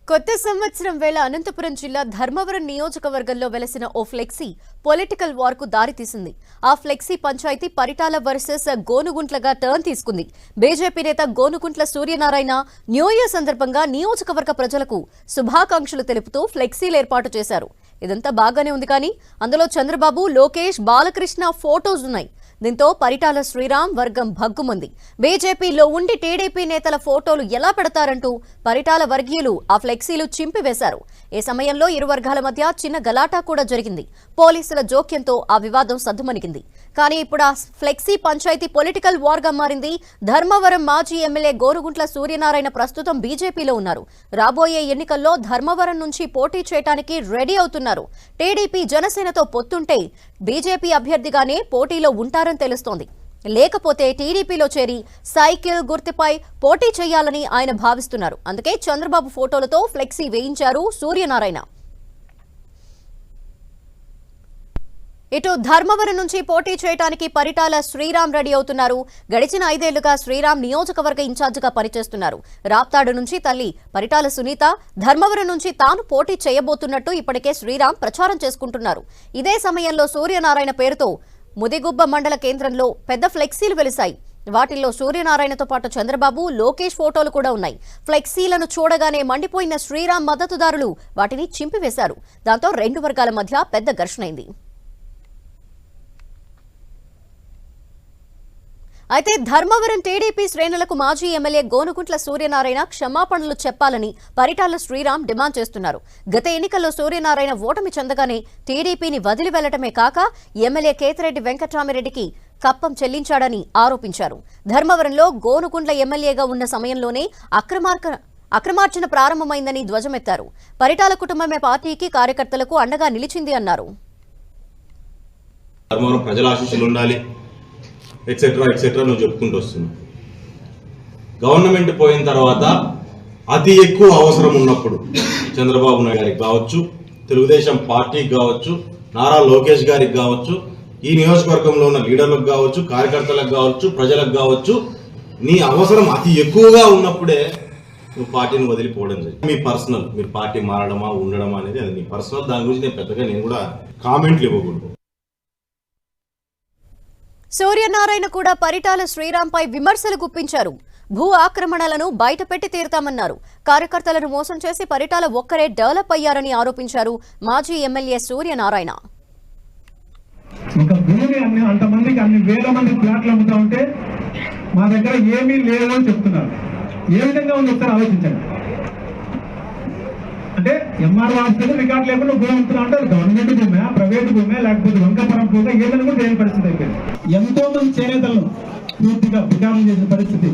కొత్త సంవత్సరం వేళ అనంతపురం జిల్లా ధర్మవరం నియోజకవర్గంలో వెలసిన ఓ ఫ్లెక్సీ పొలిటికల్ వార్ కు దారితీసింది. ఆ ఫ్లెక్సీ పంచాయతీ పరిటాల వర్సెస్ గోనుగుంట్లగా టర్న్ తీసుకుంది. బీజేపీ నేత గోనుగుంట్ల సూర్యనారాయణ న్యూ ఇయర్ సందర్భంగా నియోజకవర్గ ప్రజలకు శుభాకాంక్షలు తెలుపుతూ ఫ్లెక్సీలు ఏర్పాటు చేశారు. ఇదంతా బాగానే ఉంది, కానీ అందులో చంద్రబాబు, లోకేష్, బాలకృష్ణ ఫోటోస్ ఉన్నాయి. దీంతో పరిటాల శ్రీరామ్ వర్గం భగ్గుమంది. బీజేపీలో ఉండి టీడీపీ నేతల ఫోటోలు ఎలా పెడతారంటూ పరిటాల వర్గీయులు ఆ ఫ్లెక్సీలు చింపివేశారు. ఈ సమయంలో ఇరు వర్గాల మధ్య చిన్న గలాటా కూడా జరిగింది. పోలీసుల జోక్యంతో ఆ వివాదం సద్దుమణిగింది. కానీ ఇప్పుడు ఆ ఫ్లెక్సీ పంచాయతీ పొలిటికల్ వార్ గా మారింది. ధర్మవరం మాజీ ఎమ్మెల్యే గోనుగుంట్ల సూర్యనారాయణ ప్రస్తుతం బీజేపీలో ఉన్నారు. రాబోయే ఎన్నికల్లో ధర్మవరం నుంచి పోటీ చేయడానికి రెడీ అవుతున్నారు. టీడీపీ జనసేనతో పొత్తుంటే బీజేపీ అభ్యర్థిగానే పోటీలో ఉంటారని తెలుస్తోంది. లేకపోతే టీడీపీలో చేరి సైకిల్ గుర్తుపై పోటీ చేయాలని ఆయన భావిస్తున్నారు. అందుకే చంద్రబాబు ఫోటోలతో ఫ్లెక్సీ వేయించారు సూర్యనారాయణ. ఇటు ధర్మవరం నుంచి పోటీ చేయడానికి పరిటాల శ్రీరామ్ రెడీ అవుతున్నారు. గడిచిన 5 ఏళ్లుగా శ్రీరామ్ నియోజకవర్గ ఇన్ఛార్జిగా పనిచేస్తున్నారు. రాప్తాడు నుంచి తల్లి పరిటాల సునీత, ధర్మవరం నుంచి తాను పోటీ చేయబోతున్నట్టు ఇప్పటికే శ్రీరామ్ ప్రచారం చేసుకుంటున్నారు. ఇదే సమయంలో సూర్యనారాయణ పేరుతో ముదిగుబ్బ మండల కేంద్రంలో పెద్ద ఫ్లెక్సీలు వెలిశాయి. వాటిల్లో సూర్యనారాయణతో పాటు చంద్రబాబు, లోకేష్ ఫోటోలు కూడా ఉన్నాయి. ఫ్లెక్సీలను చూడగానే మండిపోయిన శ్రీరామ్ మద్దతుదారులు వాటిని చింపివేశారు. దాంతో 2 వర్గాల మధ్య పెద్ద ఘర్షణైంది. అయితే ధర్మవరం టీడీపీ శ్రేణులకు మాజీ ఎమ్మెల్యే గోనుగుంట్ల సూర్యనారాయణ క్షమాపణలు చెప్పాలని పరిటాల శ్రీరామ్ డిమాండ్ చేస్తున్నారు. గత ఎన్నికల్లో సూర్యనారాయణ ఓటమి చెందగానే టీడీపీని వదిలి వెళ్లటమే కాక ఎమ్మెల్యే కేతిరెడ్డి వెంకట్రామిరెడ్డికి కప్పం చెల్లించాడని ఆరోపించారు. ధర్మవరంలో గోనుగుంట్ల ఎమ్మెల్యేగా ఉన్న సమయంలోనే అక్రమార్జన ప్రారంభమైందని ధ్వజమెత్తారు. పరిటాల కుటుంబమే పార్టీకి, కార్యకర్తలకు అండగా నిలిచింది అన్నారు. ఎక్సెట్రా ఎక్సెట్రా నువ్వు చెప్పుకుంటూ వస్తున్నావు. గవర్నమెంట్ పోయిన తర్వాత అతి ఎక్కువ అవసరం ఉన్నప్పుడు చంద్రబాబు నాయుడు గారికి కావచ్చు, తెలుగుదేశం పార్టీకి కావచ్చు, నారా లోకేష్ గారికి కావచ్చు, ఈ నియోజకవర్గంలో ఉన్న లీడర్లకు కావచ్చు, కార్యకర్తలకు కావచ్చు, ప్రజలకు కావచ్చు, నీ అవసరం అతి ఎక్కువగా ఉన్నప్పుడే నువ్వు పార్టీని వదిలిపోవడం జరిగింది. మీ పర్సనల్, మీరు పార్టీ మారడమా ఉండడమా అనేది అది నీ పర్సనల్. దాని గురించి నేను పెద్దగా కూడా కామెంట్లు ఇవ్వకూడదు. సూర్యనారాయణ కూడా పరిటాల శ్రీరాంపై విమర్శలు గుప్పించారు. భూ ఆక్రమణలను బయటపెట్టి తీరుతామన్నారు. కార్యకర్తలను మోసం చేసి పరిటాల ఒక్కరే డెవలప్ అయ్యారని ఆరోపించారు మాజీ ఎమ్మెల్యే సూర్యనారాయణ. అంతమందికి అన్ని వేల మంది ఫ్లాట్లు అమ్ముతా ఉంటే మా దగ్గర ఏమీ లేదని చెప్తున్నారు. ఏ విధంగా ఉంది ఒకసారి ఆలోచించండి. అంటే ఎంఆర్ఓ ఆఫీస్ రికార్డు లేకుండా భూమి అమ్ముతున్నా అంటే గవర్నమెంట్ భూమే, ప్రైవేట్ భూమే, లేకపోతే వంకపరం భూమే, ఏదైనా కూడా లేని పరిస్థితి అయిపోయింది. ఎంతో మంది చేనేతలను పూర్తిగా వికారం చేసిన పరిస్థితి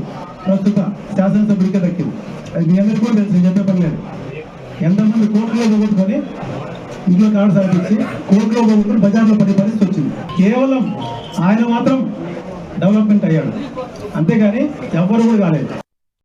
ప్రస్తుత శాసనసభ్యుడికే దక్కింది. అది మీ అందరికీ కూడా తెలుసు, చెప్పే పని లేదు. ఎంతమంది కోర్టులో పోగొట్టుకొని ఇంట్లో కార్డు సాధించి కోర్టులో పోగొట్టుకుని బజార్లో పడే పరిస్థితి వచ్చింది. కేవలం ఆయన మాత్రం డెవలప్మెంట్ అయ్యాడు, అంతేగాని ఎవ్వరు కూడా కాలేదు.